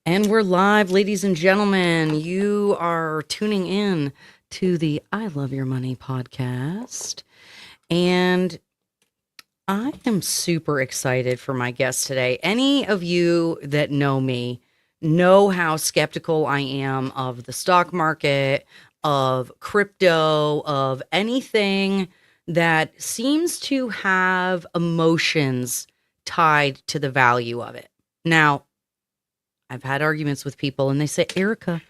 And we're live, ladies and gentlemen. You are tuning in to the I Love Your Money podcast. And I am super excited for my guest today. Any of you that know me know how skeptical I am of the stock market, of crypto, of anything that seems to have emotions tied to the value of it. Now, I've had arguments with people and they say, Ericka,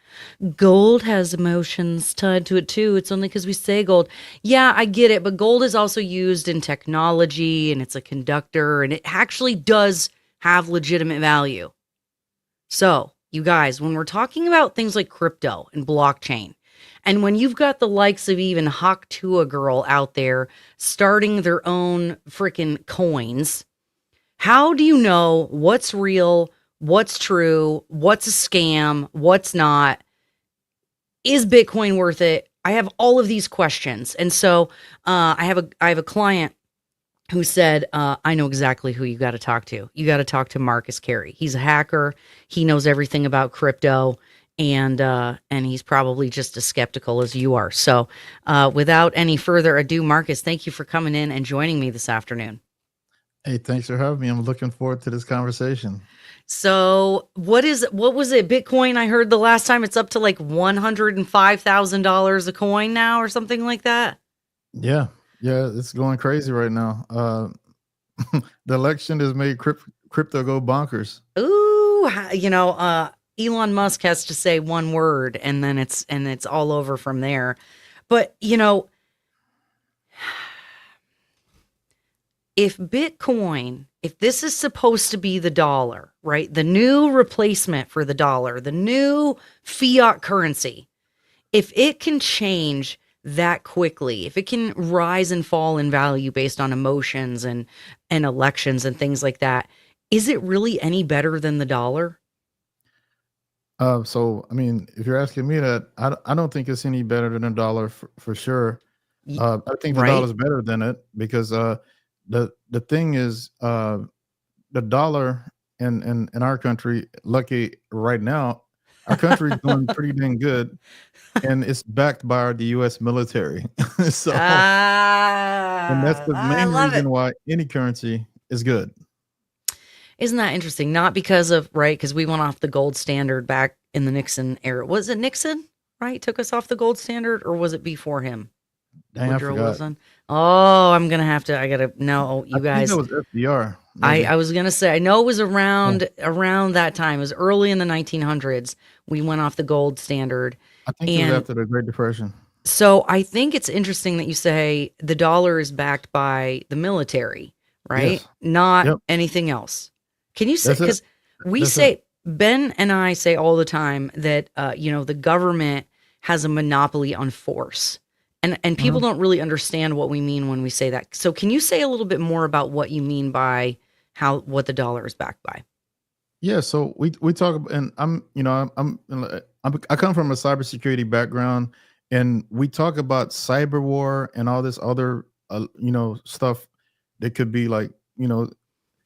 gold has emotions tied to it too. It's only because we say gold. Yeah, I get it. But gold is also used in technology and it's a conductor and it actually does have legitimate value. So, you guys, when we're talking about things like crypto and blockchain, and when you've got the likes of even Hawk Tua Girl out there starting their own freaking coins, how do you know what's real, what's true, what's a scam, what's not? Is Bitcoin worth it? I have all of these questions, and so I have a client who said, "I know exactly who you got to talk to. You got to talk to Marcus Carey. He's a hacker. He knows everything about crypto." And he's probably just as skeptical as you are. So, without any further ado, Marcus, thank you for coming in and joining me this afternoon. Hey, thanks for having me. I'm looking forward to this conversation. So what was it? Bitcoin, I heard the last time it's up to like $105,000 a coin now or something like that. Yeah, yeah, it's going crazy right now. The election has made crypto go bonkers. Ooh, Elon Musk has to say one word and then it's all over from there. But, if Bitcoin, if this is supposed to be the dollar, right? The new replacement for the dollar, the new fiat currency, if it can change that quickly, if it can rise and fall in value based on emotions and elections and things like that, is it really any better than the dollar? So I mean, if you're asking me that, I don't think it's any better than a dollar for sure. I think the Right? dollar's better than it because the thing is the dollar in our country, lucky right now, our country's doing pretty dang good, and it's backed by the U.S. military. So and that's the I main love it. reason why any currency is good. Isn't that interesting? Not because of, right? Because we went off the gold standard back in the Nixon era. Was it Nixon, right? Took us off the gold standard, or was it before him? Dang, I Woodrow forgot. Wilson. Oh, I gotta know, I you think that guys. was FDR, I maybe. was gonna say I know it was Yeah. around that time. It was early in the 1900s. We went off the gold standard, I think it was and after the Great Depression. so I think it's interesting that you say the dollar is backed by the military, right? Yes. Not Yep. anything else. Can you say, That's it. because we That's it. say, Ben and I say all the time that, the government has a monopoly on force. And people Mhm. don't really understand what we mean when we say that. So can you say a little bit more about what you mean by what the dollar is backed by? Yeah, so we talk and I'm, I come from a cybersecurity background, and we talk about cyber war and all this other stuff that could be like,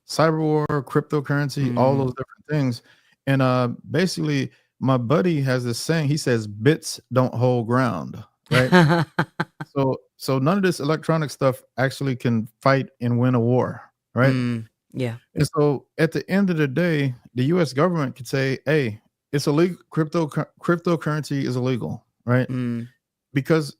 cyber war, cryptocurrency, all Mm. those different things. And basically my buddy has this saying, he says bits don't hold ground, right? So none of this electronic stuff actually can fight and win a war, right? Mm. Yeah. And so at the end of the day, the US government could say, "Hey, it's illegal, cryptocurrency is illegal," right? Mm. Because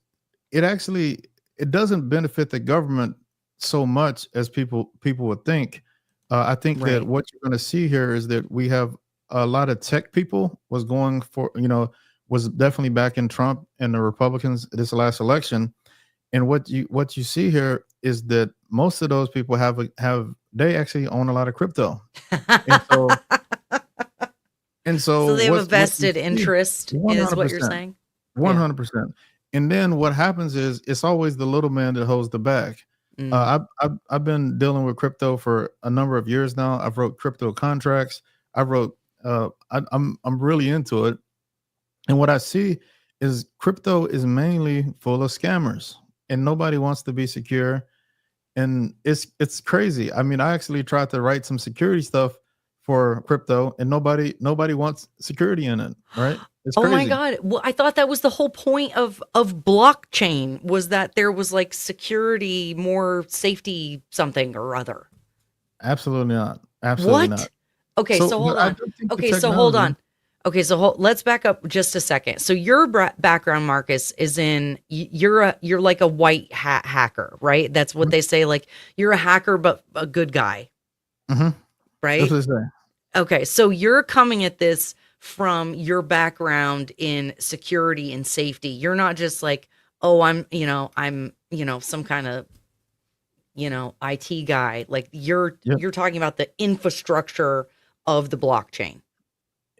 it actually it doesn't benefit the government so much as people would think. I think that Right. what you're going to see here is that we have a lot of tech people was going for, was definitely backing Trump and the Republicans this last election. And what you see here is that most of those people have they actually own a lot of crypto. And so and so So they have a what you vested see interest, is what you're 100%, saying? Yeah. 100%. And then what happens is it's always the little man that holds the bag. Mm. I've been dealing with crypto for a number of years now. I've wrote crypto contracts. I wrote I'm really into it. And what I see is crypto is mainly full of scammers, and nobody wants to be secure. And it's crazy. I mean, I actually tried to write some security stuff for crypto, and nobody wants security in it, right? It's Oh my crazy. God. Well, I thought that was the whole point of blockchain, was that there was like security, more safety, something or other. Absolutely not. Absolutely What? not. Okay, So, so hold but I on. do think the Okay, so hold technology. on. Okay, so let's back up just a second. So your background, Marcus, is in you're like a white hat hacker, right? That's what they say. Like you're a hacker, but a good guy, Mhm. That's right? what they say. Okay, so you're coming at this from your background in security and safety. You're not just like, oh, I'm some kind of, IT guy. Like Yep. you're talking about the infrastructure of the blockchain.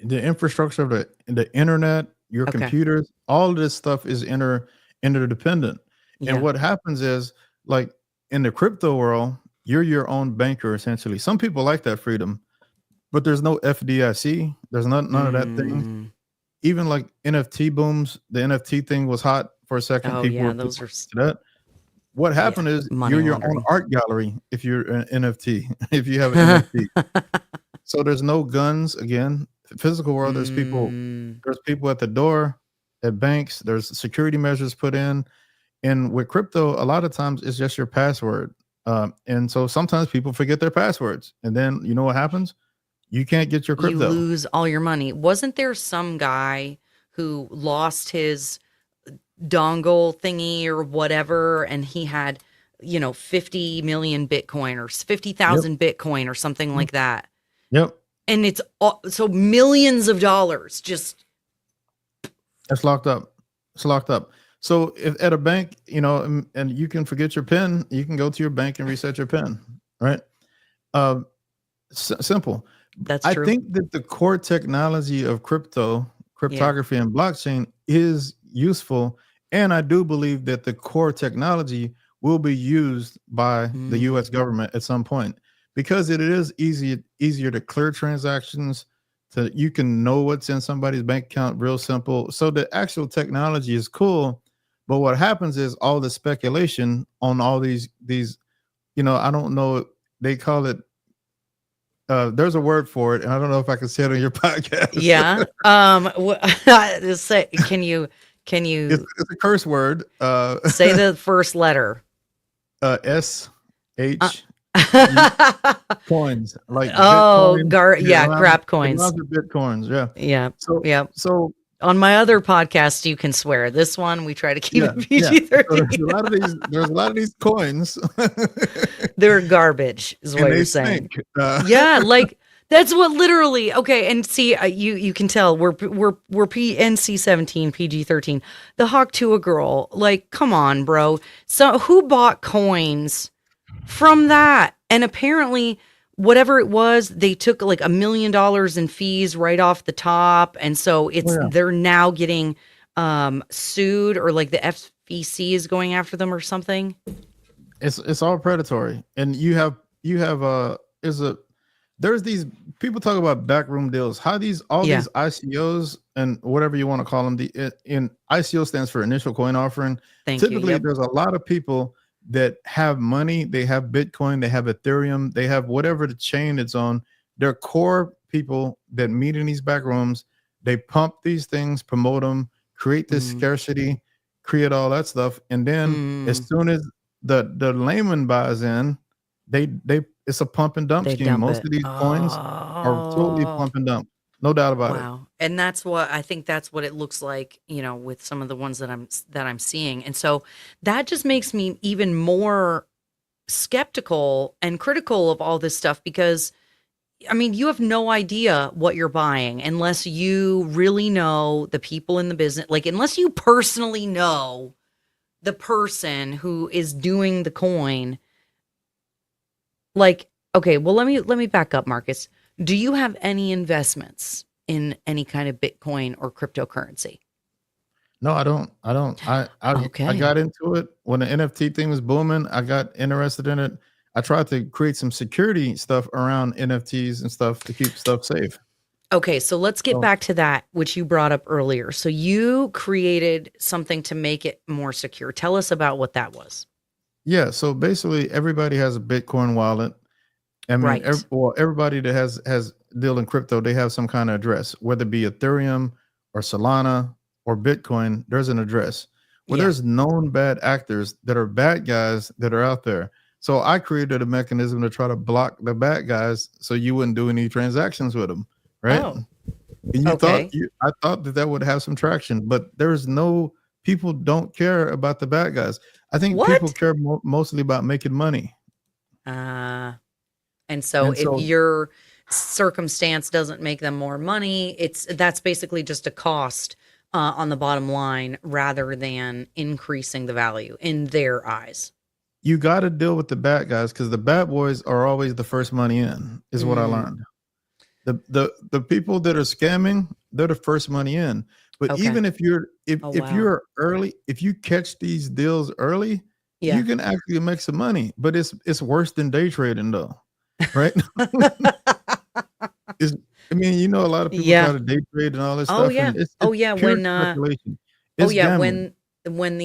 The infrastructure of the internet, your Okay. computers, all of this stuff is interdependent. And Yeah. what happens is, like in the crypto world, you're your own banker essentially. Some people like that freedom, but there's no FDIC. There's none of that thing. Mm. Even like NFT booms, the NFT thing was hot for a second. Oh People yeah, were those looking are to that. What yeah, happened is money you're your own laundering. art gallery if you're an NFT, if you have an NFT. So there's no guns again. Physical world, Mm. there's people at the door, at banks, there's security measures put in. And with crypto, a lot of times it's just your password. And so sometimes people forget their passwords. And then you know what happens? You can't get your You crypto. lose all your money. Wasn't there some guy who lost his dongle thingy or whatever, and he had 50 million Bitcoin or Yep. 50,000 Bitcoin or something like that, Yep. and it's so millions of dollars just It's locked up. It's locked up. So if at a bank, and you can forget your PIN, you can go to your bank and reset your PIN, right? Uh, Simple. that's I true. think that the core technology of Yeah. cryptography, and blockchain is useful, and I do believe that the core technology will be used by the U.S. Mm. government at some point because it is easier to clear transactions. So you can know what's in somebody's bank account real simple. So the actual technology is cool, but what happens is all the speculation on all these. I don't know. They call it there's a word for it, and I don't know if I can say it on your podcast. Yeah. Say, can it's, you it's a curse word. say the first letter? S Uh, H coins like oh, Bitcoin. Yeah, yeah, crap it coins. rhymes with Bitcoins. Yeah. Yeah. So Yeah. so On my other podcast, you can swear. This one, we try to keep yeah, it yeah. PG So 13. there's a lot of these coins, They're garbage, is and what they you're saying. stink. Yeah, like that's what literally. Okay, and see, you can tell we're PNC 17, PG 13. The Hawk to a girl. Like, come on, bro. So who bought coins from that? And apparently, whatever it was, they took like $1 million in fees right off the top, and so Oh, yeah. they're now getting sued, or like the FEC is going after them or something. It's all predatory, and you have is a there's these people talk about backroom deals. How these all Yeah, these ICOs and whatever you want to call them. In ICO stands for initial coin offering. thank you. Typically, Yep. there's a lot of people that have money. They have Bitcoin. They have Ethereum. They have whatever the chain it's on. They're core people that meet in these back rooms. They pump these things, promote them, create this Mm, scarcity, create all that stuff, and then as mm, soon as the layman buys in, they it's a pump and dump they scheme. dump Most it. of these coins are totally Oh, pump and dump, no doubt about it. wow. And that's what I think that's what it looks like, with some of the ones that I'm seeing. And so that just makes me even more skeptical and critical of all this stuff, because I mean, you have no idea what you're buying unless you really know the people in the business, like unless you personally know the person who is doing the coin. Like, okay, well let me back up, Marcus. Do you have any investments in any kind of Bitcoin or cryptocurrency? No, I don't. I Okay. got into it when the NFT thing was booming. I got interested in it. I tried to create some security stuff around NFTs and stuff to keep stuff safe. Okay, so let's get So back to that, which you brought up earlier. So you created something to make it more secure. Tell us about what that was. yeah, so basically everybody has a Bitcoin wallet. I mean, Right. everybody that has deal in crypto, they have some kind of address, whether it be Ethereum or Solana or Bitcoin. There's an address. Well, Yeah. there's known bad actors that are bad guys that are out there. So I created a mechanism to try to block the bad guys, so you wouldn't do any transactions with them, right? Oh, And okay. I thought that that would have some traction, but there's no people don't care about the bad guys. I think people What? care mostly about making money, Uh, and so and if so your circumstance doesn't make them more money, that's basically just a cost on the bottom line rather than increasing the value in their eyes. you got to deal with the bad guys because the bad boys are always the first money in. Is what I Mm, learned. The people that are scamming, they're the first money in. But okay. even if Oh, if wow. you're early, if you catch these deals early, you Yeah. can actually make some money. But it's worse than day trading though, right? It's, I mean, you know, a lot of people try Yeah. to day trade and all this Oh, stuff, yeah. and Oh, it's yeah. pure speculation. Oh It's yeah, gambling. when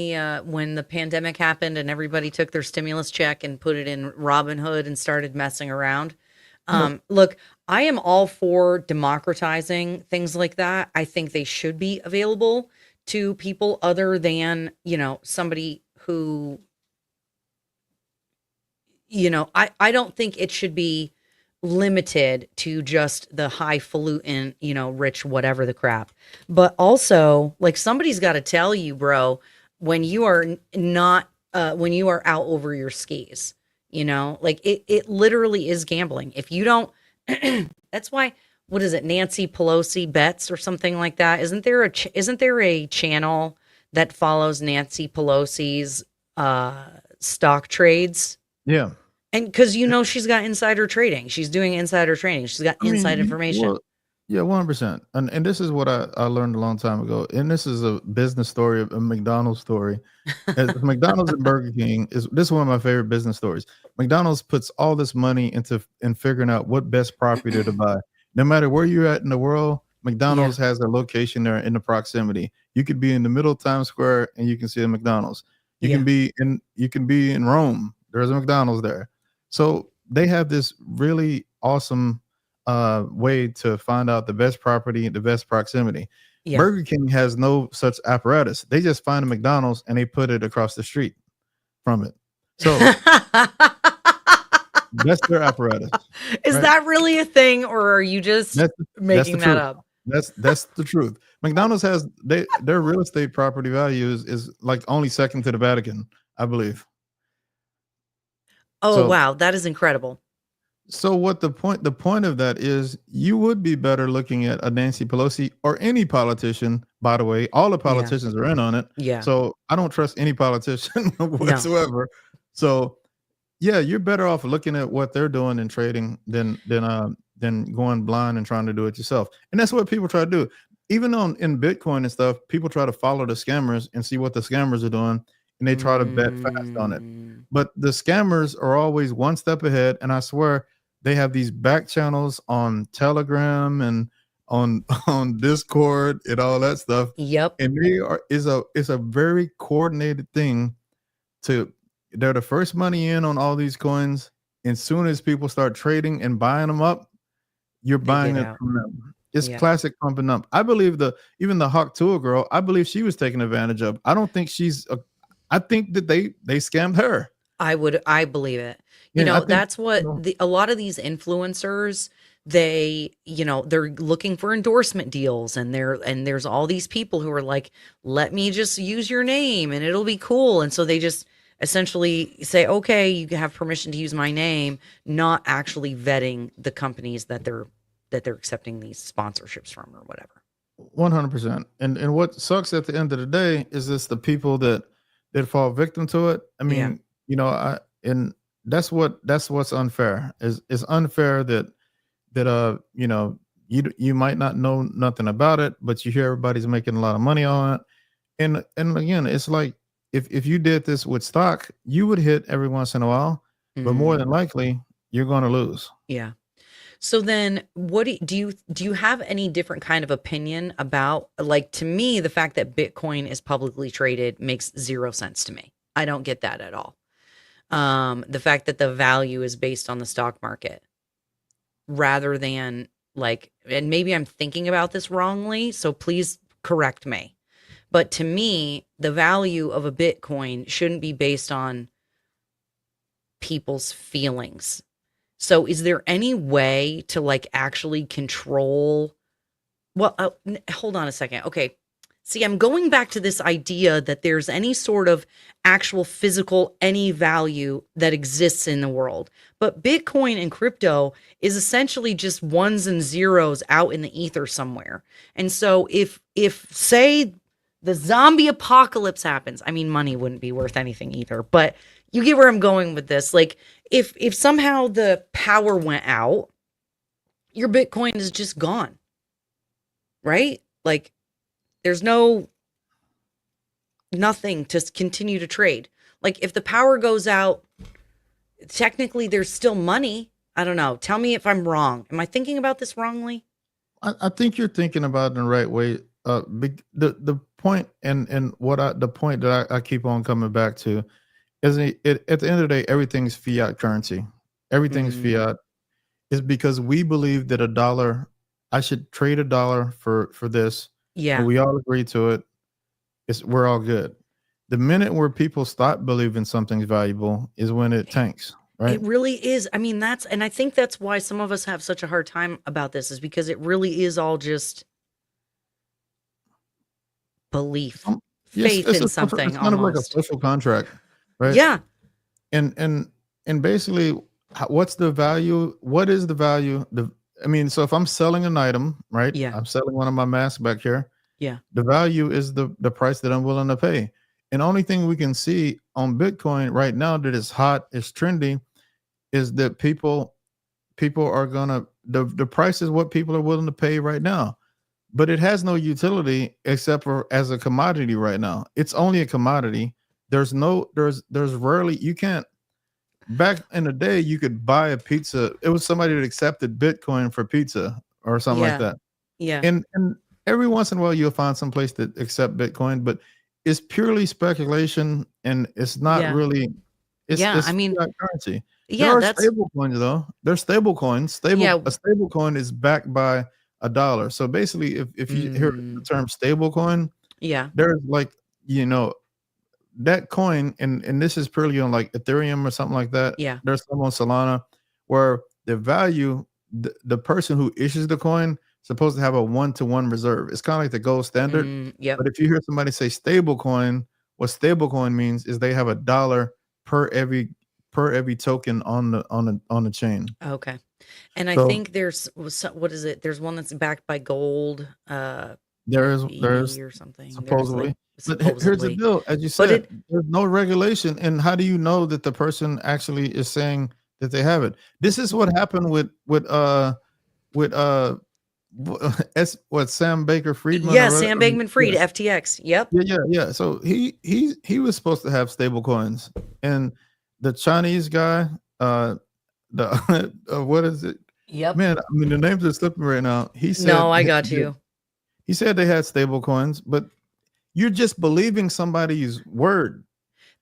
the pandemic happened and everybody took their stimulus check and put it in Robinhood and started messing around. Yep. Look, I am all for democratizing things like that. I think they should be available to people other than, somebody who, I don't think it should be limited to just the highfalutin, rich, whatever the crap. But also, like somebody's got to tell you, bro, when you are not, when you are out over your skis, like it literally is gambling. If you don't, that's why, what is it, Nancy Pelosi bets or something like that? Isn't there a channel that follows Nancy Pelosi's stock trades? Yeah. And because she's got insider trading. She's doing insider trading. She's got I mean, inside information. well, yeah, 100%. And this is what I learned a long time ago. And this is a business story, a McDonald's story. As McDonald's and Burger King is this is one of my favorite business stories. McDonald's puts all this money into in figuring out what best property to buy. No matter where you're at in the world, Yeah. McDonald's has a location there in the proximity. You could be in the middle of Times Square and you can see a McDonald's. Yeah. You can be in Rome. There's a McDonald's there. So they have this really awesome way to find out the best property, the best proximity. Yeah. Burger King has no such apparatus. They just find a McDonald's and they put it across the street from it. So that's their apparatus, Is right? that really a thing, or are you just That's the making that truth. up? That's the truth. McDonald's has their real estate property values is like only second to the Vatican, I believe. Oh, So wow. That is incredible. So what the point of that is you would be better looking at a Nancy Pelosi or any politician, by the way. All the Yeah. politicians are in on it. Yeah. So I don't trust any politician No. whatsoever. So yeah, you're better off looking at what they're doing in trading than going blind and trying to do it yourself. And that's what people try to do. Even on in Bitcoin and stuff, people try to follow the scammers and see what the scammers are doing, and they try to bet fast on it. Mm, But the scammers are always one step ahead, and I swear they have these back channels on Telegram and on on Discord and all that stuff. yep. And they are is a very coordinated thing to they're the first money in on all these coins. And soon as people start trading and buying them up, you're They buying get it out. from them. It's Yeah. classic pumping up. I believe even the Hawk Tour girl, I believe she was taken advantage of. I don't think I think that they scammed her. I believe it. Yeah, I think That's what a lot of these influencers, they're looking for endorsement deals, and there's all these people who are like, let me just use your name and it'll be cool. And so they just essentially say, okay, you have permission to use my name, not actually vetting the companies that they're accepting these sponsorships from or whatever. 100%. And what sucks at the end of the day is this the people that fall victim to it. I Yeah. mean, I and that's what's unfair. Is it's unfair that you might not know nothing about it, but you hear everybody's making a lot of money on it. And again, it's like if you did this with stock, you would hit every once in a while, but more than Mm, likely you're going to lose. yeah. So then what do you have any different kind of opinion about, like, to me, the fact that Bitcoin is publicly traded makes zero sense to me. I don't get that at all. The fact that the value is based on the stock market rather than Like, and maybe I'm thinking about this wrongly, so please correct me. But to me, the value of a Bitcoin shouldn't be based on people's feelings. So is there any way to like actually control? Well, hold on a second. Okay. See, I'm going back to this idea that there's any sort of actual physical, any value that exists in the world. But Bitcoin and crypto is essentially just ones and zeros out in the ether somewhere. And so if say the zombie apocalypse happens, I mean, money wouldn't be worth anything either, but you get where I'm going with this. Like if somehow the power went out, your Bitcoin is just gone, right? Like there's nothing to continue to trade. Like if the power goes out, technically there's still money. I don't know. Tell me if I'm wrong. Am I thinking about this wrongly? I think you're thinking about it in the right way. The point and what the point that I keep on coming back to is at the end of the day, everything's fiat currency. Everything's fiat is because we believe that I should trade a dollar for this. Yeah. And we all agree to it. We're all good. The minute where people stop believing something's valuable is when it tanks, right? It really is. I mean, and I think that's why some of us have such a hard time about this, is because it really is all just belief, faith in something. It's kind of like a social contract, right? Yeah. And basically, what's the value? What is the value? I mean, so if I'm selling an item, right? Yeah. I'm selling one of my masks back here. Yeah. The value is the price that I'm willing to pay. And the only thing we can see on Bitcoin right now that is hot, is trendy, is that people are gonna the price is what people are willing to pay right now. But it has no utility except for as a commodity right now. It's only a commodity. There's rarely, you can't, back in the day you could buy a pizza. It was somebody that accepted Bitcoin for pizza or something like that. Yeah. And every once in a while you'll find some place that accept Bitcoin, but it's purely speculation and it's not really. It's I mean, currency. Yeah, there are stable coins though. There's stable coins. A stable coin is backed by a dollar. So basically, if you hear the term stable coin, there's like, that coin, and this is purely on like Ethereum or something like that. Yeah. There's some on Solana where the value, the person who issues the coin supposed to have a 1-to-1 reserve. It's kind of like the gold standard. But if you hear somebody say stable coin, what stable coin means is they have a dollar per every token on the chain. Okay. And I think there's, what is it? There's one that's backed by gold. There's or something. Supposedly. But here's the deal, as you said, there's no regulation. And how do you know that the person actually is saying that they have it? This is what happened with Sam Baker-Friedman? Yeah, Sam Bankman-Fried, FTX. Yep. Yeah. So he was supposed to have stable coins, and the Chinese guy, what is it? Yep. Man, I mean the names are slipping right now. He said, "No, I got you." He said they had stable coins, but you're just believing somebody's word.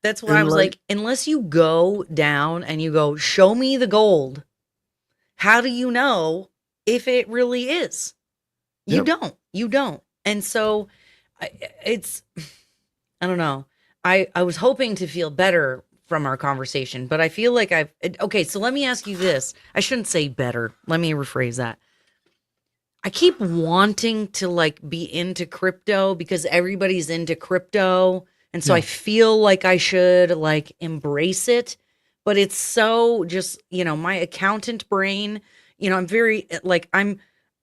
That's why I was like, unless you go down and you go, show me the gold, how do you know if it really is? You don't. And so I don't know. I was hoping to feel better from our conversation, but I feel like okay, so let me ask you this. I shouldn't say better. Let me rephrase that. I keep wanting to like be into crypto because everybody's into crypto. And so I feel like I should like embrace it, but it's so just, my accountant brain, I'm very like, I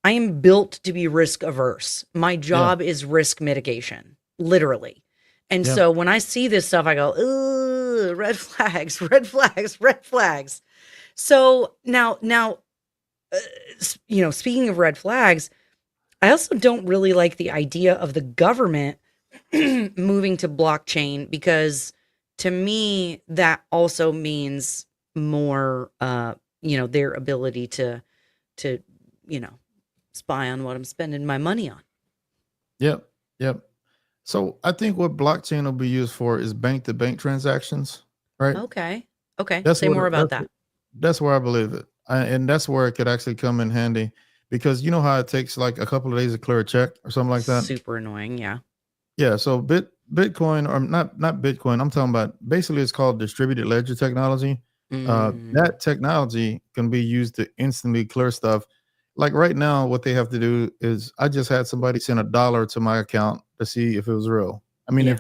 am built to be risk averse. My job is risk mitigation, literally. And so when I see this stuff, I go, ugh, red flags, red flags, red flags. So now, speaking of red flags, I also don't really like the idea of the government moving to blockchain, because to me, that also means more, their ability to, spy on what I'm spending my money on. Yep. So I think what blockchain will be used for is bank-to-bank transactions, right? Okay. Say more about that. That's where I believe it. And that's where it could actually come in handy, because you know how it takes like a couple of days to clear a check or something like that. Super annoying. Yeah. Yeah, so Bitcoin, or not Bitcoin, I'm talking about, basically it's called distributed ledger technology. Mm, That technology can be used to instantly clear stuff. Like right now, what they have to do is, I just had somebody send $1 to my account to see if it was real. I mean, yeah.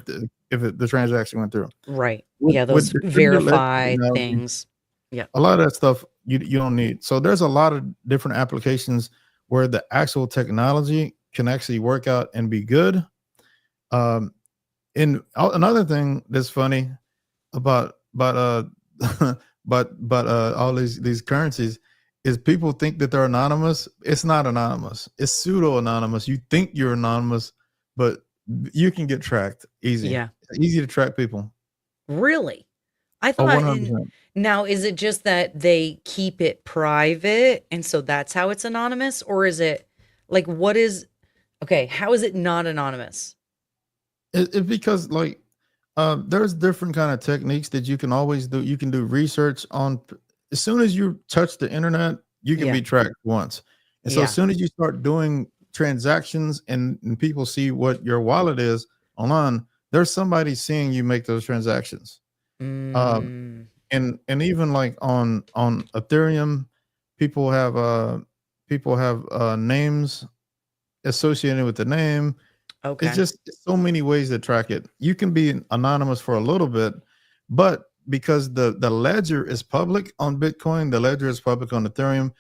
if the transaction went through. Right. With Yeah. with Those distributed ledger verify technology, things. Yeah. a lot of that stuff you don't need. So there's a lot of different applications where the actual technology can actually work out and be good. Um, and another thing that's funny about but all these currencies is, people think that they're anonymous. It's not anonymous. It's pseudo anonymous. You think you're anonymous, but you can get tracked easy. Yeah. It's easy to track people. Really? I Oh, thought in 100%. now, is it just that they keep it private and so that's how it's anonymous? Or is it like what is okay, how is it not anonymous? It's because, like, there's different kind of techniques that you can always do. You can do research on. As soon as you touch the internet, you can Yeah. be tracked once. And so as Yeah. soon as you start doing transactions, and people see what your wallet is online, there's somebody seeing you make those transactions. Um, Mm, and even like on Ethereum, people have names associated with the name. It's okay. just so many ways to track it. You can be anonymous for a little bit, but because the ledger is public on Bitcoin, the ledger is public on Ethereum,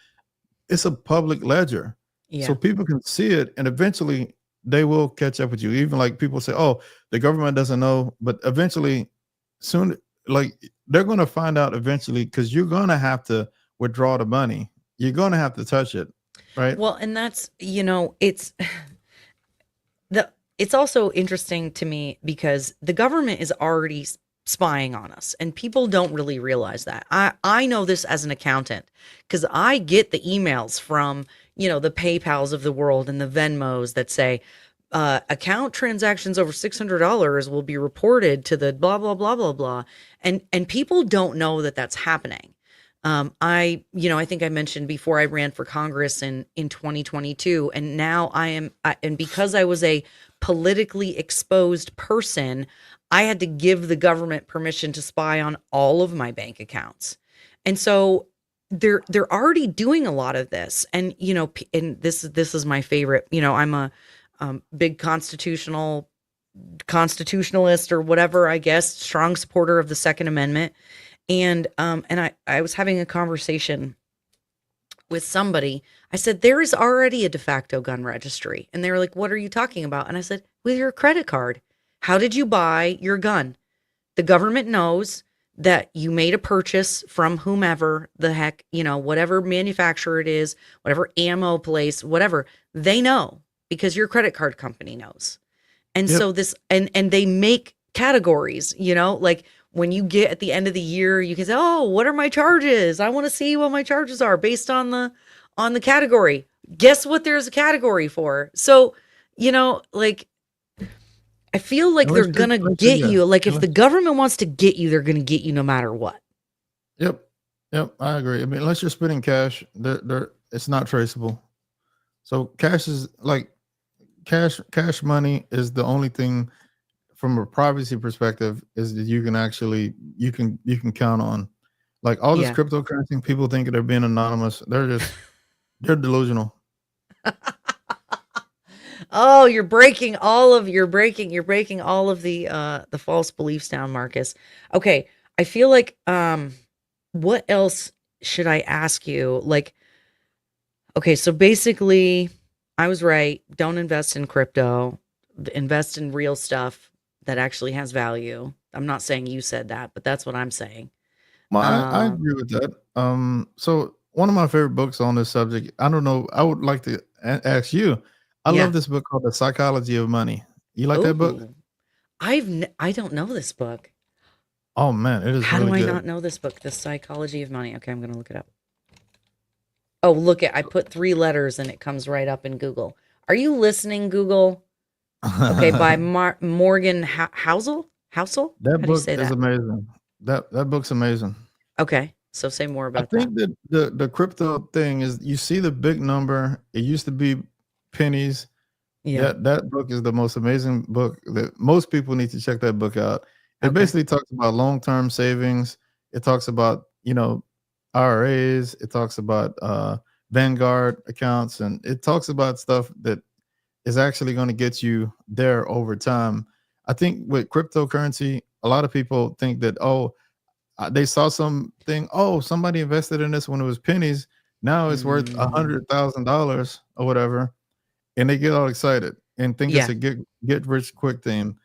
it's a public ledger. So Yeah. people can see it, and eventually they will catch up with you. Even like people say, "Oh, the government doesn't know," but eventually, soon, like, they're going to find out eventually, because you're going to have to withdraw the money. You're going to have to touch it, right? Well, and that's, it's the it's also interesting to me because the government is already spying on us and people don't really realize that. I know this as an accountant because I get the emails from, the PayPals of the world and the Venmos that say account transactions over $600 will be reported to the blah blah blah blah blah, and people don't know that that's happening. I think I mentioned before I ran for Congress in 2022, and now and because I was a politically exposed person, I had to give the government permission to spy on all of my bank accounts. And so they're already doing a lot of this. And and this is my favorite. I'm a big constitutionalist or whatever, I guess, strong supporter of the Second Amendment. And I was having a conversation with somebody. I said, there is already a de facto gun registry. And they were like, what are you talking about? And I said, with your credit card. How did you buy your gun? The government knows that you made a purchase from whomever the heck, whatever manufacturer it is, whatever ammo place, whatever. They know because your credit card company knows. And Yep. so and they make categories, like when you get at the end of the year, you can say, "Oh, what are my charges? I want to see what my charges are based on the category." Guess what there's a category for? So, like I feel like And they're going to let's say, get yeah. you. Like if And the government wants to get you, they're going to get you no matter what. Yep. Yep. I agree. I mean, unless you're spending cash, it's not traceable. So cash is like, cash money is the only thing from a privacy perspective is that you can count on. Like all this Yeah. cryptocurrency, people think they're being anonymous. They're delusional. Oh, you're breaking all of the false beliefs down, Marcus. Okay, I feel like what else should I ask you? Like, okay, so basically I was right. Don't invest in crypto. Invest in real stuff that actually has value. I'm not saying you said that, but that's what I'm saying. Well, I Um, agree with that. So one of my favorite books on this subject, I don't know, I would like to ask you. I yeah. love this book called The Psychology of Money. You like that book? Oh, I don't know this book. Oh man, it is How do really I good. not know this book? The Psychology of Money. Okay, I'm gonna look it up. Oh, look at I put three letters and it comes right up in Google. Are you listening, Google? Okay, by Morgan Housel? Housel? That How do you book say is that? amazing. That book's amazing. Okay. So say more I about that. think that the crypto thing is you see the big number. It used to be pennies. Yeah. That book is the most amazing book that most people need to check that book out. It Okay. basically talks about long-term savings. It talks about, IRAs. It talks about Vanguard accounts, and it talks about stuff that is actually going to get you there over time. I think with cryptocurrency, a lot of people think that, they saw something, somebody invested in this when it was pennies. Now it's worth Mm, $100,000 or whatever, and they get all excited and think it's yeah. a get rich quick theme.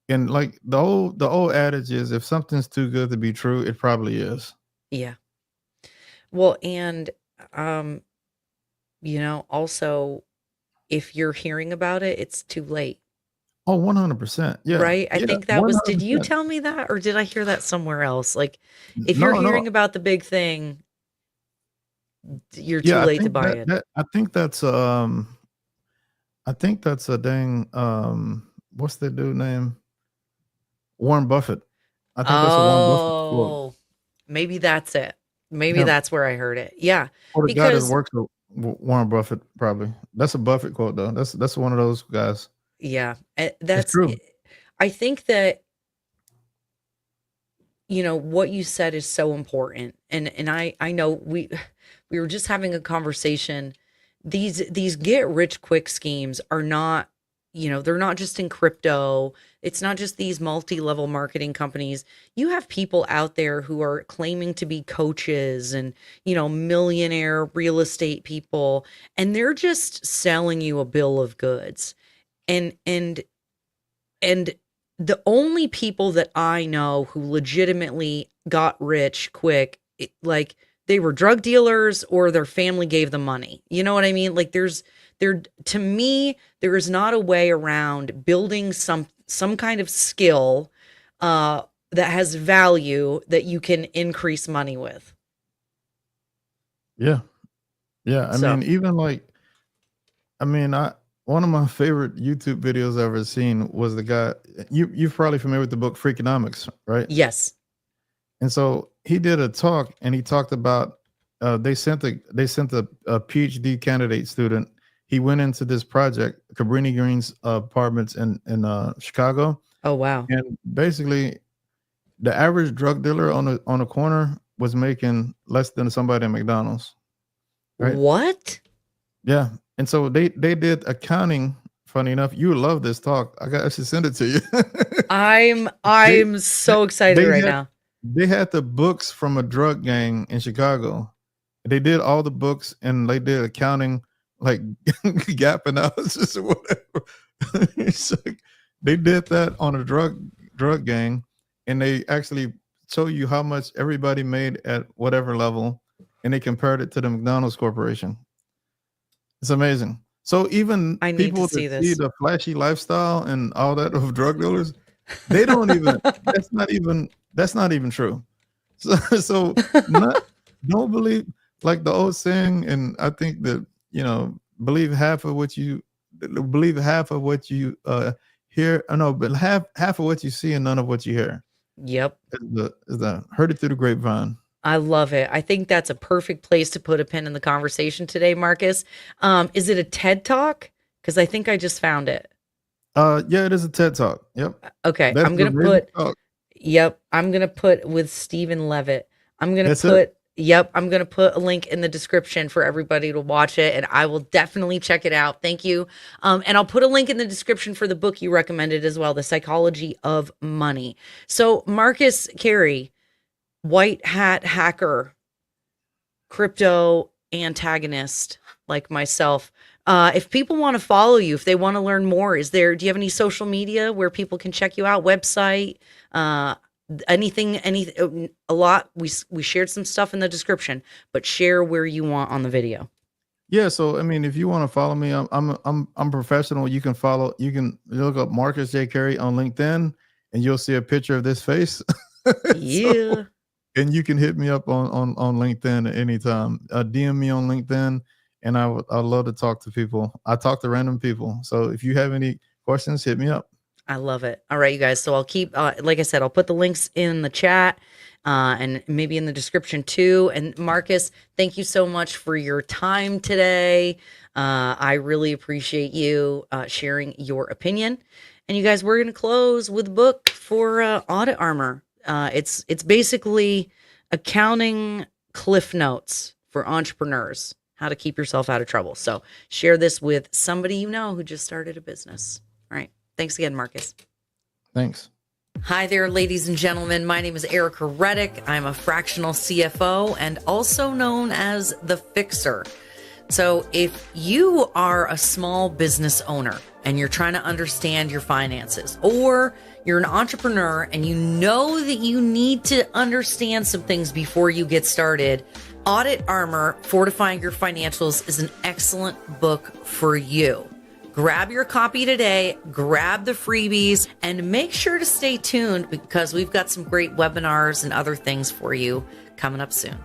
And like the old adage is, if something's too good to be true, it probably is. Yeah. Well, and um, also if you're hearing about it, it's too late. Oh, 100%. Yeah. Right? I Yeah. think that was, did you 100%. tell me that or did I hear that somewhere else? Like, if you're No, no. hearing about the big thing, you're too Yeah, late to buy it. I think that's a dang what's the dude name? Warren Buffett. I think that's a Warren Buffett quote. Oh, maybe that's it. Maybe Yeah. that's where I heard it. Yeah. Or the guy that Because, works with Warren Buffett, probably. That's a Buffett quote though. That's one of those guys. yeah, It's that's, true. I think that, what you said is so important. And I know we were just having a conversation. These get rich quick schemes are not, they're not just in crypto. It's not just these multi-level marketing companies. You have people out there who are claiming to be coaches and, millionaire real estate people, and they're just selling you a bill of goods. And the only people that I know who legitimately got rich quick, like they were drug dealers or their family gave them money. You know what I mean? Like to me, there is not a way around building some kind of skill that has value that you can increase money with. Yeah. Yeah. I So, mean, even like I one of my favorite YouTube videos I've ever seen was the guy you're probably familiar with the book Freakonomics, right? yes. And so he did a talk and he talked about they sent a PhD candidate student. He went into this project, Cabrini Green's apartments in Chicago, Oh, wow. and basically the average drug dealer on a corner was making less than somebody at McDonald's, right? What? Yeah, and so they did accounting. Funny enough, you would love this talk. I should send it to you. I'm they, I'm they so excited they right had now. they had the books from a drug gang in Chicago. They did all the books and they did accounting, like gap analysis or whatever. It's like they did that on a drug gang, and they actually show you how much everybody made at whatever level, and they compared it to the McDonald's corporation. It's amazing. So even I need to people see that see this. the flashy lifestyle and all that of drug dealers, they don't even that's not even true. So not don't believe like the old saying, and I think that believe half of what you hear. No, but half of what you see and none of what you hear. Yep. Is the heard it through the grapevine. I love it. I think that's a perfect place to put a pin in the conversation today, Marcus. Is it a TED Talk? Because I think I just found it. Yeah, it is a TED Talk. Yep. Okay, That's I'm an gonna amazing put. talk. Yep, I'm gonna put with Stephen Levitt. I'm gonna That's it. put. Yep, I'm gonna put a link in the description for everybody to watch it, and I will definitely check it out. Thank you. And I'll put a link in the description for the book you recommended as well, The Psychology of Money. So, Marcus Carey, white hat hacker, crypto antagonist like myself. If people want to follow you, if they want to learn more, do you have any social media where people can check you out? Website, uh, a lot. We shared some stuff in the description, but share where you want on the video. Yeah, so I mean, if you want to follow me, I'm professional. You can look up Marcus J. Carey on LinkedIn, and you'll see a picture of this face. So, Yeah. and you can hit me up on LinkedIn at any time. DM me on LinkedIn, and I'd love to talk to people. I talk to random people. So if you have any questions, hit me up. I love it. All right, you guys. So I'll keep, like I said, I'll put the links in the chat and maybe in the description too. And Marcus, thank you so much for your time today. I really appreciate you sharing your opinion. And you guys, we're going to close with a book for Audit Armor. It's basically accounting cliff notes for entrepreneurs, how to keep yourself out of trouble. So share this with somebody you know who just started a business. All right. Thanks again, Marcus. Thanks. Hi there, ladies and gentlemen. My name is Ericka Reddick. I'm a fractional CFO and also known as the Fixer. So if you are a small business owner and you're trying to understand your finances, or you're an entrepreneur and you know that you need to understand some things before you get started, Audit Armor, Fortifying Your Financials is an excellent book for you. Grab your copy today, grab the freebies, and make sure to stay tuned because we've got some great webinars and other things for you coming up soon.